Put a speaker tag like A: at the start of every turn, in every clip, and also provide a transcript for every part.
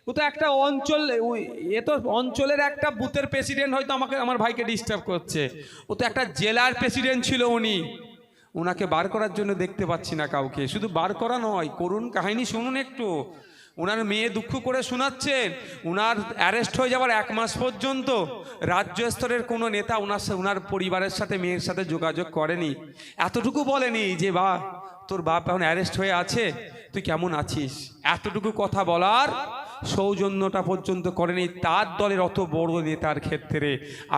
A: ও তো একটা অঞ্চল, এ তো অঞ্চলের একটা বুথের প্রেসিডেন্ট, হয়তো আমাকে আমার ভাইকে ডিস্টার্ব করছে। ও তো একটা জেলার প্রেসিডেন্ট ছিল উনি, ওনাকে বার করার জন্য দেখতে পাচ্ছি না কাউকে। শুধু বার করা নয়, করুণ কাহিনী শুনুন একটু। ওনার মেয়ে দুঃখ করে শোনাচ্ছেন, ওনার অ্যারেস্ট হয়ে যাওয়ার 1 মাস পর্যন্ত রাজ্য স্তরের কোনো নেতা ওনার পরিবারের সাথে, মেয়ের সাথে যোগাযোগ করেনি। এতটুকু বলেনি যে বা তোর বাপ এখন অ্যারেস্ট হয়ে আছে, তুই কেমন আছিস, এতটুকু কথা বলার সৌজন্যটা পর্যন্ত করেনি তার দলের অত বড় নেতার ক্ষেত্রে।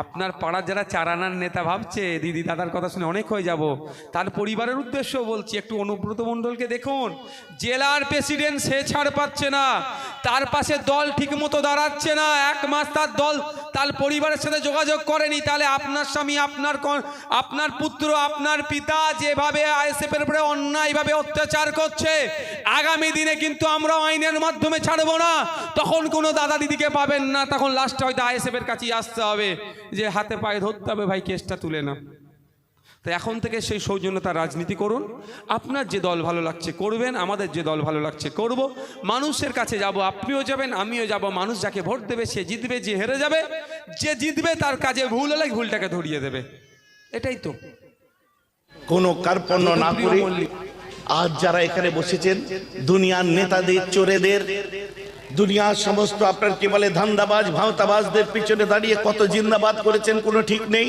A: আপনার পাড়ার যারা চারানার নেতা ভাবছে দিদি দাদার কথা শুনে অনেক হয়ে যাব, তার পরিবারের উদ্দেশ্য বলছি, একটু অনুব্রত মণ্ডলকে দেখুন, জেলার প্রেসিডেন্ট সে ছাড় পাচ্ছে না, তার পাশে দল ঠিক মতো দাঁড়াচ্ছে না, 1 মাস তার দল তার পরিবারের সাথে যোগাযোগ করেনি। তাহলে আপনার স্বামী, আপনার পুত্র, আপনার পিতা যেভাবে আইএসএফের উপরে অন্যায়ভাবে অত্যাচার করছে, আগামী দিনে কিন্তু আমরা আইনের মাধ্যমে ছাড়বো না। তখন কোনো দাদা দিদিকে পাবেন না, তখন লাস্টে হয়তো আইএসএফের কাছেই আসতে হবে, যে হাতে পায়ে ধরতে হবে, ভাই কেসটা তুলে না। তো এখন থেকে সেই সৌজন্যতার রাজনীতি করুন। আপনার যে দল ভালো লাগছে করবেন, আমাদের যে দল ভালো লাগছে করব। মানুষের কাছে যাব, আপনিও যাবেন, আমিও যাব। মানুষ যাকে ভোট দেবে সে জিতবে, যে হেরে যাবে, যে জিতবে তার কাজে ভুল হলে ভুলটাকে ধরিয়ে দেবে। এটাই তো।
B: কোনো কার্পণ্য না করে আজ যারা এখানে বসেছেন, দুনিয়ার নেতাদের, চোরেদের, দুনিয়ার সমস্ত আপনার কি বলে ধান্দাবাজ, ভাওতাবাজদের পিছনে দাঁড়িয়ে কত জিন্দাবাদ করেছেন কোনো ঠিক নেই।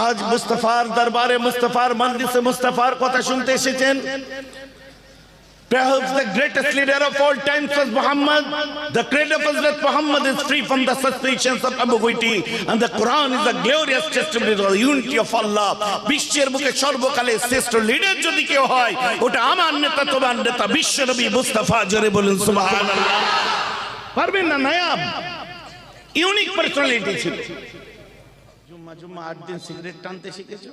B: আজ মুস্তাফার দরবারে, মুস্তাফার মজলিসে মুস্তাফার কথা শুনতে এসেছেন। Perhaps the greatest leader of all times was Muhammad. The creed of Hazrat Muhammad is free from the suspicions of ambiguity, and the Quran is a glorious testimony of the unity of Allah. বিশ্বের বুকে সর্বকালে শ্রেষ্ঠ leader যদি কেউ হয়, ওটা আমার নেতা, তোমার নেতা, বিশ্ব নবী মুস্তাফা। জোরে বলুন সুবহানাল্লাহ। পারবেন না, নায়াব ইউনিক পার্সোনালিটি ছিল। জুম্মা 8 দিন সিগারেট টানতে শিখেছো,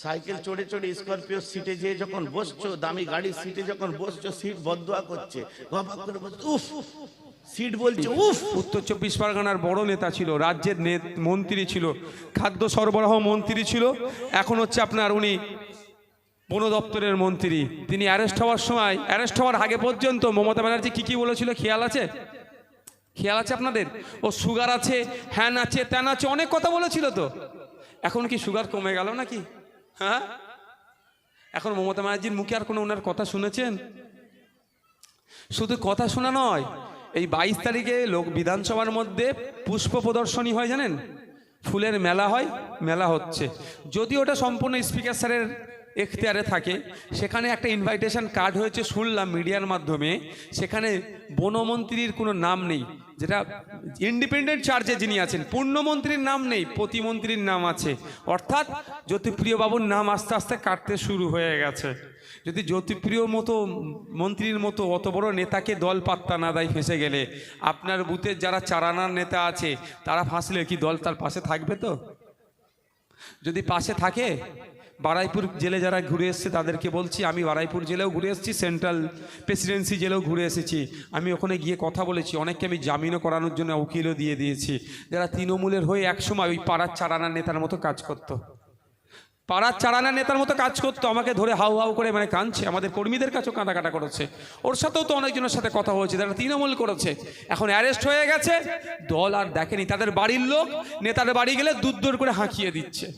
B: সাইকেল চড়ে চড়ে স্করপিও সিটে যেয়ে যখন বসছো, দামি গাড়ির সিটে যখন বসছো, সিট বদদোয়া করছে, উফ সিট বলছে উফ।
A: উত্তর 24 পরগনার বড় নেতা ছিল, রাজ্যের মন্ত্রী ছিল, খাদ্য সরবরাহ মন্ত্রী ছিল, এখন হচ্ছে আপনার উনি বন দপ্তরের মন্ত্রী। তিনি অ্যারেস্ট হওয়ার সময়, অ্যারেস্ট হওয়ার আগে পর্যন্ত মমতা ব্যানার্জি কি বলেছিল খেয়াল আছে? খেয়াল আছে আপনাদের? ও সুগার আছে, হ্যান আছে, ত্যান আছে, অনেক কথা বলেছিল। তো এখন কি সুগার কমে গেল নাকি? হ্যাঁ, এখন মমতা ব্যানার্জির মুখে আর কোনো ওনার কথা শুনেছেন? শুধু কথা শোনা নয়, এই 22 তারিখে বিধানসভার মধ্যে পুষ্প প্রদর্শনী হয়, জানেন? ফুলের মেলা হয়, মেলা হচ্ছে। যদি ওটা সম্পূর্ণ স্পিকার স্যারের এখতিয়ারে থাকে, সেখানে একটা ইনভাইটেশন কার্ড হয়েছে শুনলাম মিডিয়ার মাধ্যমে, সেখানে বনমন্ত্রীর কোনো নাম নেই, যেটা ইন্ডিপেন্ডেন্ট চার্জে যিনি আছেন, পূর্ণমন্ত্রীর নাম নেই, প্রতিমন্ত্রীর নাম আছে। অর্থাৎ জ্যোতিপ্রিয় বাবুর নাম আস্তে আস্তে কাটতে শুরু হয়ে গেছে। যদি জ্যোতিপ্রিয় মতো মন্ত্রীর মতো অত বড় নেতাকে দল পাত্তা না দেয় ফেঁসে গেলে, আপনার বুথের যারা চারানার নেতা আছে তারা ফাঁসলে কি দল তার পাশে থাকবে? তো যদি পাশে থাকে, বারাইপুর জেলে যারা ঘুরে এসছে তাদেরকে বলছি, আমি বারাইপুর জেলেও ঘুরে এসেছি, সেন্ট্রাল প্রেসিডেন্সি জেলেও ঘুরে এসেছি। আমি ওখানে গিয়ে কথা বলেছি, অনেককে আমি জামিনও করানোর জন্য উকিলও দিয়ে দিয়েছি, যারা তৃণমূলের হয়ে একসময় ওই পাড়ার চারানার নেতার মতো কাজ করতো, পাড়ার চারানার নেতার মতো কাজ করতো। আমাকে ধরে হাউ হাউ করে মানে কাঁদছে, আমাদের কর্মীদের কাছেও কাঁদাকাটা করেছে। ওর সাথেও তো অনেকজনের সাথে কথা হয়েছে, তারা তৃণমূল করেছে, এখন অ্যারেস্ট হয়ে গেছে। দল আর দেখেনি, তাদের বাড়ির লোক নেতার বাড়ি গেলে দূর করে হাঁকিয়ে দিচ্ছে।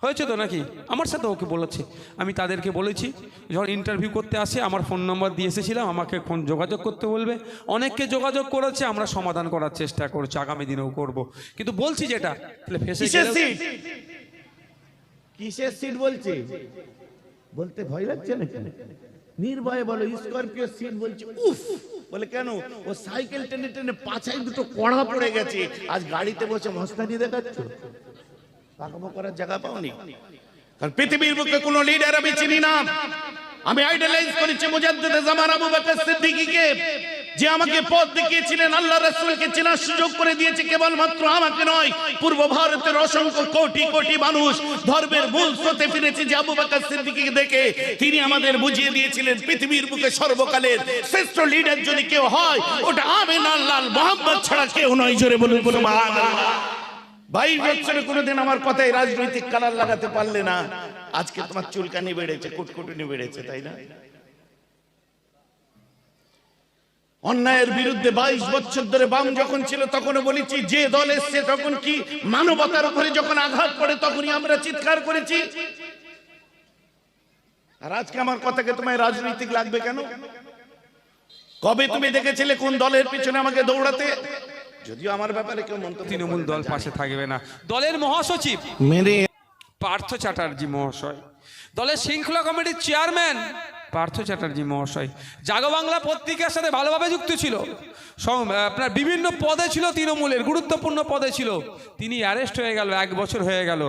A: হয়েছে তো নাকি? আমার সাথে ওকে বলেছে, আমি তাদেরকে বলেছি যখন ইন্টারভিউ করতে আসে আমার ফোন নম্বর দিয়ে এসেছিলাম, আমাকে ফোন যোগাযোগ করতে বলবে। অনেককে যোগাযোগ করেছে, আমরা সমাধান করার চেষ্টা করছি, আগামী দিনেও করব। কিন্তু বলছি যেটা, তাহলে ফেসে
B: কিসের সিট বলছে? বলতে ভয় লাগছে নাকি? নির্ভয়ে বলো স্করপিও সিট বলছে উফ। বলে কেন? ও সাইকেল টেনে টেনে পাছায় দুটো কড়া পড়ে গেছে, আজ গাড়িতে বসে মস্তানি দেখাচ্ছ, পাকামো করার জায়গা পাওনি। কারণ পৃথিবীর বুকে কোনো লিডার আমি চিনি না। আমি আইডলাইজ করেছি মুজাদ্দিদে জামান আবু বকর সিদ্দিকীকে, যে আমাকে পথ দেখিয়েছিলেন, আল্লাহ রাসূলকে চেনার সুযোগ করে দিয়েছে। কেবলমাত্র আমাকে নয়, পূর্ব ভারতের অসংখ্য কোটি কোটি মানুষ ধর্মের মূল স্রোতে ফিরেছে যে আবু বকর সিদ্দিকীকে দেখে। তিনি আমাদের বুঝিয়ে দিয়েছিলেন পৃথিবীর বুকে সর্বকালের শ্রেষ্ঠ লিডার যদি কেউ হয়, ওটা আমিনা লাল মোহাম্মদ ছাড়া কেউ নয়। জোরে বলুন সুবহানাল্লাহ। 22 বছরে কোনোদিন আমার কথায় রাজনৈতিক কালার লাগাতে পারলে না, আজকে তোমার চুলকানি বেড়েছে, কুটকুটুনি বেড়েছে, তাই না? অন্যায়ের বিরুদ্ধে 22 বছর ধরে বাম যখন ছিল তখনও বলেছি, যে দল এসছে তখন কি মানবতার উপরে যখন আঘাত পড়ে তখনই আমরা চিৎকার করেছি। আর আজকে আমার কথাকে তোমায় রাজনৈতিক লাগবে কেন? কবে তুমি দেখেছিলে কোন দলের পিছনে আমাকে দৌড়াতে? যদিও আমার ব্যাপারে কেউ মন্তব্য
A: তৃণমূল দল পাশে থাকবে না। দলের মহাসচিব
B: মেরে
A: পার্থ চ্যাটার্জি মহাশয়, দলের শৃঙ্খলা কমিটির চেয়ারম্যান পার্থ চ্যাটার্জি মহাশয় জাগো বাংলা পত্রিকার সাথে ভালোভাবে যুক্ত ছিল, আপনার বিভিন্ন পদে ছিল, তৃণমূলের গুরুত্বপূর্ণ পদে ছিল। তিনি অ্যারেস্ট হয়ে গেল, 1 বছর হয়ে গেল,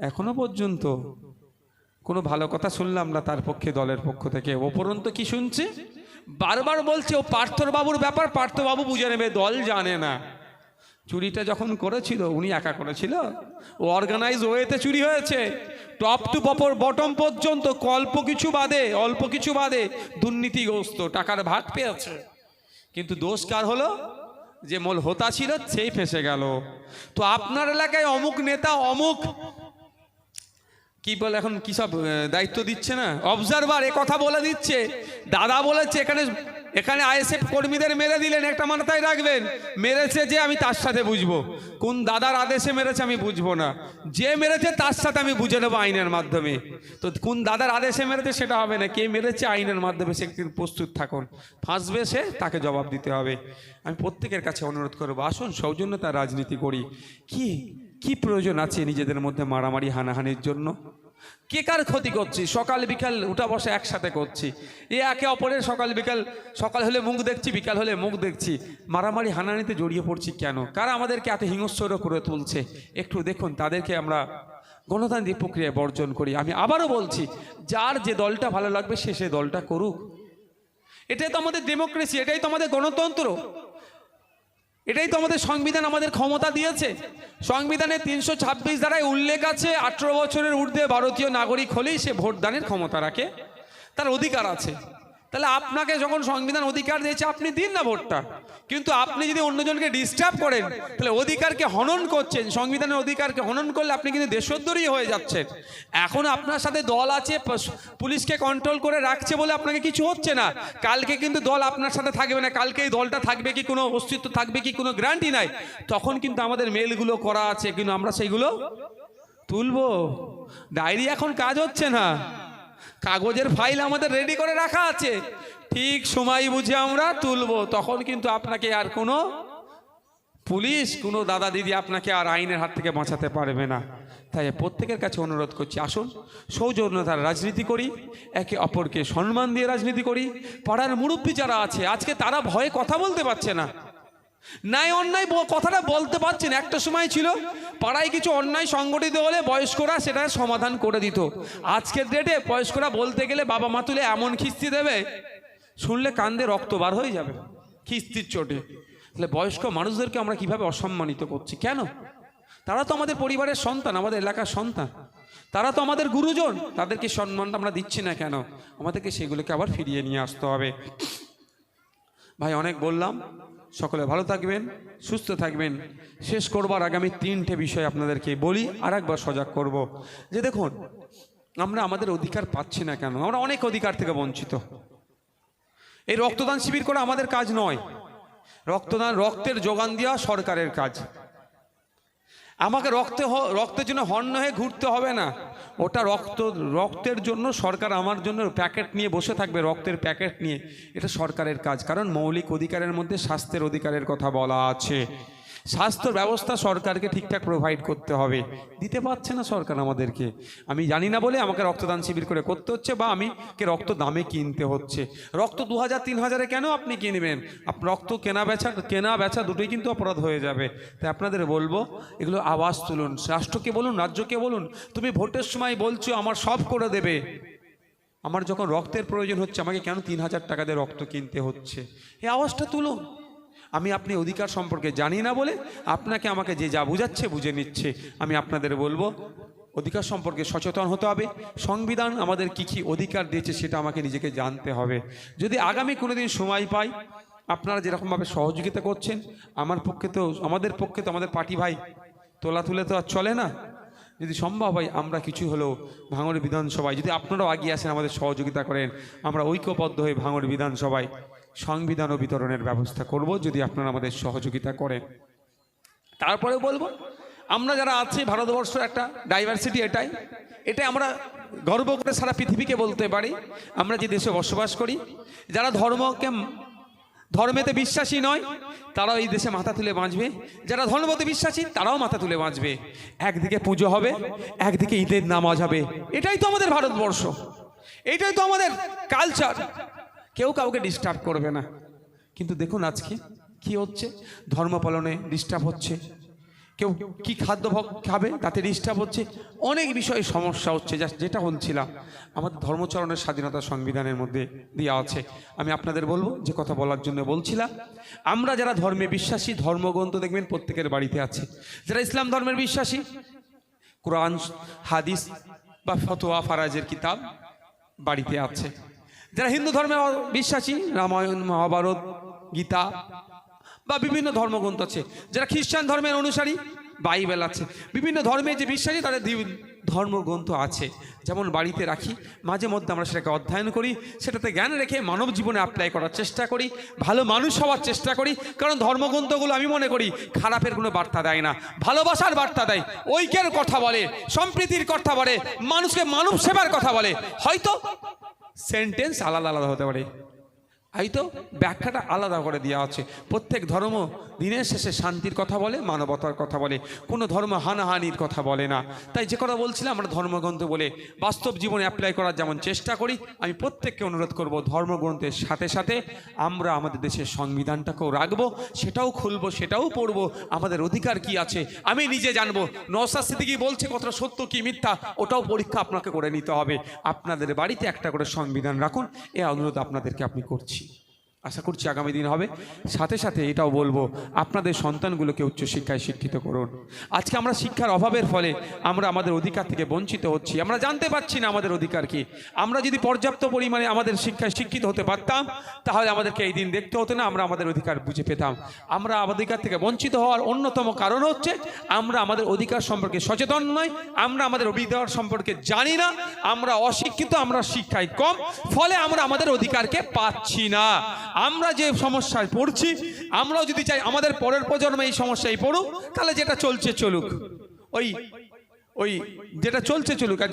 A: এখনো পর্যন্ত কোনো ভালো কথা শুনলাম না তার পক্ষে, দলের পক্ষ থেকে। উপরন্তু কি শুনছে, বারবার বলছে ও পার্থর বাবুর ব্যাপার, পার্থবাবু বুঝে নেবে, দল জানে না। চুরিটা যখন করেছিল উনি একা করেছিল, ও অর্গানাইজ ওয়েতে চুরি হয়েছে, টপ টু বটম পর্যন্ত, অল্প কিছু বাদে দুর্নীতিগ্রস্ত, টাকার ভাগ পেয়েছে। কিন্তু দোষ কার হলো? যে মূল হোতা ছিল সেই ফেঁসে গেল। তো আপনার এলাকায় অমুক নেতা অমুক কি বলে এখন কি সব দায়িত্ব দিচ্ছে না, অবজারভার, এ কথা বলে দিচ্ছে, দাদা বলেছে এখানে আইএসএফ কর্মীদের মেরে দিলেন, একটা মাথায় রাখবেন, মেরেছে যে আমি তার সাথে বুঝবো, কোন দাদার আদেশে মেরেছে আমি বুঝবো না, যে মেরেছে তার সাথে আমি বুঝে নেবো আইনের মাধ্যমে। তো কোন দাদার আদেশে মেরেছে সেটা হবে না, কে মেরেছে আইনের মাধ্যমে সে একদিন প্রস্তুত থাকুন, ফাঁসবে সে, তাকে জবাব দিতে হবে। আমি প্রত্যেকের কাছে অনুরোধ করবো, আসুন সৌজন্যতার রাজনীতি করি। কি প্রয়োজন আছে নিজেদের মধ্যে মারামারি হানাহানির জন্য? কে কার ক্ষতি করছি? সকাল বিকাল উঠা বসা একসাথে করছি, একে অপরের সকাল হলে মুখ দেখছি, বিকাল হলে মুখ দেখছি, মারামারি হানাহানিতে জড়িয়ে পড়ছি কেন? কারা আমাদেরকে এত হিংস্র করে তুলছে? একটু দেখুন, তাদেরকে আমরা গণতান্ত্রিক প্রক্রিয়ায় বর্জন করি। আমি আবারও বলছি, যার যে দলটা ভালো লাগবে সে দলটা করুক। এটাই তো আমাদের ডেমোক্রেসি, এটাই তো আমাদের গণতন্ত্র, এটাই তো আমাদের সংবিধান আমাদের ক্ষমতা দিয়েছে। সংবিধানে 326 ধারায় উল্লেখ আছে, 18 বছরের ঊর্ধ্বে ভারতীয় নাগরিক হলেই সে ভোটদানের ক্ষমতা রাখে, তার অধিকার আছে। তাহলে আপনাকে যখন সংবিধান অধিকার দিয়েছে আপনি দিন না ভোটটা, কিন্তু আপনি যদি অন্যজনকে ডিস্টার্ব করেন তাহলে অধিকারকে হনন করছেন। সংবিধানের অধিকারকে হনন করলে আপনি কিন্তু দেশদ্রোহী হয়ে যাচ্ছেন। এখন আপনার সাথে দল আছে, পুলিশকে কন্ট্রোল করে রাখছে বলে আপনাকে কিছু হচ্ছে না, কালকে কিন্তু দল আপনার সাথে থাকবে না, কালকে এই দলটা থাকবে কি, কোনো অস্তিত্ব থাকবে কি, কোনো গ্যারান্টি নাই। তখন কিন্তু আমাদের মেলগুলো করা আছে, কিন্তু আমরা সেইগুলো তুলবো। ডায়েরি এখন কাজ হচ্ছে না, কাগজের ফাইল আমাদের রেডি করে রাখা আছে, ঠিক সময় বুঝে আমরা তুলবো। তখন কিন্তু আপনাকে আর কোনো পুলিশ, কোনো দাদা দিদি আপনাকে আর আইনের হাত থেকে বাঁচাতে পারবে না। তাই প্রত্যেকের কাছে অনুরোধ করছি, আসুন সৌজন্যতার রাজনীতি করি, একে অপরকে সম্মান দিয়ে রাজনীতি করি। পাড়ার মুরব্বী যারা আছে আজকে তারা ভয়ে কথা বলতে পারছে না, ন্যায় অন্যায় কথাটা বলতে পারছেন। একটা সময় ছিল পাড়ায় কিছু অন্যায় সংগঠিত হলে বয়স্করা সেটা সমাধান করে দিত। আজকের ডেটে বয়স্করা বলতে গেলে বাবা মা তুলে এমন খিস্তি দেবে, শুনলে কান্দে রক্ত বার হয়ে যাবে খিস্তির চোটে। তাহলে বয়স্ক মানুষদেরকে আমরা কিভাবে অসম্মানিত করছি? কেন? তারা তো আমাদের পরিবারের সন্তান, আমাদের এলাকার সন্তান, তারা তো আমাদের গুরুজন, তাদেরকে সম্মানটা আমরা দিচ্ছি না কেন? আমাদেরকে সেগুলোকে আবার ফিরিয়ে নিয়ে আসতে হবে। ভাই অনেক বললাম, সকলে ভালো থাকবেন, সুস্থ থাকবেন। শেষ করবার আগামী 3টে বিষয় আপনাদেরকে বলি, আর একবার সজাগ করব যে দেখুন, আমরা আমাদের অধিকার পাচ্ছি না কেন? আমরা অনেক অধিকার থেকে বঞ্চিত। এই রক্তদান শিবির করা আমাদের কাজ নয়, রক্তের যোগান দেওয়া সরকারের কাজ। আমাকে রক্তের জন্য হন্য হয়ে ঘুরতে হবে না, ওটা রক্তের জন্য সরকার আমার জন্য প্যাকেট নিয়ে বসে থাকবে, রক্তের প্যাকেট নিয়ে, এটা সরকারের কাজ। কারণ মৌলিক অধিকারের মধ্যে স্বাস্থ্যের অধিকারের কথা বলা আছে। স্বাস্থ্য ব্যবস্থা সরকারকে ঠিকঠাক প্রোভাইড করতে হবে, দিতে পারছে না সরকার আমাদেরকে। আমি জানি না বলে আমাকে রক্তদান শিবির করে করতে হচ্ছে, বা আমাকে রক্ত দামে কিনতে হচ্ছে। রক্ত 2000-3000 কেন আপনি কিনবেন? রক্ত কেনা বেচা দুটোই কিন্তু অপরাধ হয়ে যাবে। তাই আপনাদের বলবো, এগুলো আওয়াজ তুলুন, রাষ্ট্রকে বলুন, রাজ্যকে বলুন, তুমি ভোটের সময় বলছো আমার সব করে দেবে, আমার যখন রক্তের প্রয়োজন হচ্ছে আমাকে কেন 3000 টাকা দিয়ে রক্ত কিনতে হচ্ছে? এই আওয়াজটা তুলুন। আমি আপনি অধিকার সম্পর্কে জানি না বলে আপনাকে আমাকে যে যা বুঝাচ্ছে বুঝে নিচ্ছে। আমি আপনাদের বলবো, অধিকার সম্পর্কে সচেতন হতে হবে। সংবিধান আমাদের কী কী অধিকার দিয়েছে সেটা আমাকে নিজেকে জানতে হবে। যদি আগামী কোনো দিন সময় পাই, আপনারা যেরকমভাবে সহযোগিতা করছেন, আমাদের পক্ষে তো আমাদের পার্টি ভাই তোলা তুলে তো আর চলে না। যদি সম্ভব হয় আমরা কিছু হলেও ভাঙড় বিধানসভায়, যদি আপনারাও এগিয়ে আসেন আমাদের সহযোগিতা করেন, আমরা ঐক্যবদ্ধ হয়ে ভাঙড় বিধানসভায় সংবিধান ও বিতরণের ব্যবস্থা করব যদি আপনারা আমাদের সহযোগিতা করেন। তারপরে বলবো, আমরা যারা আছি, ভারতবর্ষ একটা ডাইভার্সিটি, এটাই আমরা গর্ব করে সারা পৃথিবীকে বলতে পারি আমরা যে দেশে বসবাস করি, যারা ধর্মেতে বিশ্বাসী নয় তারাও এই দেশে মাথা তুলে বাঁচবে, যারা ধর্মতে বিশ্বাসী তারাও মাথা তুলে বাঁচবে। একদিকে পুজো হবে, একদিকে ঈদের নামাজ হবে। এটাই তো আমাদের ভারতবর্ষ, এটাই তো আমাদের কালচার। কেউ কাউকে ডিস্টার্ব করবে না। কিন্তু দেখুন আজকে কি হচ্ছে, ধর্ম পালনে ডিস্টার্ব হচ্ছে, কেউ কি খাদ্য খাবে তাতে ডিস্টার্ব হচ্ছে, অনেক বিষয়ে সমস্যা হচ্ছে। যেটা বলছিলাম, আমাদের ধর্মচরণের স্বাধীনতা সংবিধানের মধ্যে দেওয়া আছে। আমি আপনাদের বলবো, যে কথা বলার জন্য বলছিলাম, আমরা যারা ধর্মে বিশ্বাসী, ধর্মগ্রন্থ দেখবেন প্রত্যেকের বাড়িতে আছে। যারা ইসলাম ধর্মের বিশ্বাসী, কোরআন, হাদিস বা ফতোয়া ফারাজের কিতাব বাড়িতে আছে। যারা হিন্দু ধর্মে বিশ্বাসী, রামায়ণ, মহাভারত, গীতা বা বিভিন্ন ধর্মগ্রন্থ আছে। যারা খ্রিস্টান ধর্মের অনুসারী, বাইবেল আছে। বিভিন্ন ধর্মে যে বিশ্বাসী তাদের ধর্মগ্রন্থ আছে। যেমন বাড়িতে রাখি, মাঝে মধ্যে আমরা সেটাকে অধ্যয়ন করি, সেটাতে জ্ঞান রেখে মানব জীবনে অ্যাপ্লাই করার চেষ্টা করি, ভালো মানুষ হওয়ার চেষ্টা করি। কারণ ধর্মগ্রন্থগুলো আমি মনে করি খারাপের কোনো বার্তা দেয় না, ভালোবাসার বার্তা দেয়, ঐক্যের কথা বলে, সম্প্রীতির কথা বলে, মানুষকে মানব সেবার কথা বলে। হয়তো সেন্টেন্স আলাদা আলাদা হতে পারে, হয়তো ব্যাখ্যাটা আলাদা করে দেওয়া আছে। প্রত্যেক ধর্ম দিনের শেষে শান্তির কথা বলে, মানবতার কথা বলে, কোনো ধর্ম হানাহানির কথা বলে না। তাই যে কথা বলছিলাম, আমরা ধর্মগ্রন্থ বলে বাস্তব জীবনে অ্যাপ্লাই করার যেমন চেষ্টা করি, আমি প্রত্যেককে অনুরোধ করব ধর্মগ্রন্থের সাথে সাথে আমরা আমাদের দেশের সংবিধানটাকেও রাখবো, সেটাও খুলবো, সেটাও পড়বো। আমাদের অধিকার কি আছে আমি নিজে জানবো। নওশাদ সিদ্দিকী বলছে কতটা সত্য কি মিথ্যা, ওটাও পরীক্ষা আপনাকে করে নিতে হবে। আপনাদের বাড়িতে একটা করে সংবিধান রাখুন, এ অনুরোধ আপনাদেরকে আমি করছি। আশা করছি আগামী দিন হবে। সাথে সাথে এটাও বলবো, আপনাদের সন্তানগুলোকে উচ্চশিক্ষায় শিক্ষিত করুন। আজকে আমরা শিক্ষার অভাবের ফলে আমরা আমাদের অধিকার থেকে বঞ্চিত হচ্ছি, আমরা জানতে পারছি না আমাদের অধিকার কি। আমরা যদি পর্যাপ্ত পরিমাণে আমাদের শিক্ষায় শিক্ষিত হতে পারতাম, তাহলে আমাদেরকে এই দিন দেখতে হতো না, আমরা আমাদের অধিকার বুঝে পেতাম। আমরা অধিকার থেকে বঞ্চিত হওয়ার অন্যতম কারণ হচ্ছে আমরা আমাদের অধিকার সম্পর্কে সচেতন নই, আমরা আমাদের অধিকার সম্পর্কে জানি না, আমরা অশিক্ষিত, আমরা শিক্ষায় কম, ফলে আমরা আমাদের অধিকারকে পাচ্ছি না। আমরা যে সমস্যায় পড়ছি, আমরাও যদি চাই আমাদের পরের প্রজন্ম এই সমস্যায় পড়ুক, তাহলে যেটা চলছে চলুক, ওই যেটা চলছে চলুক। আর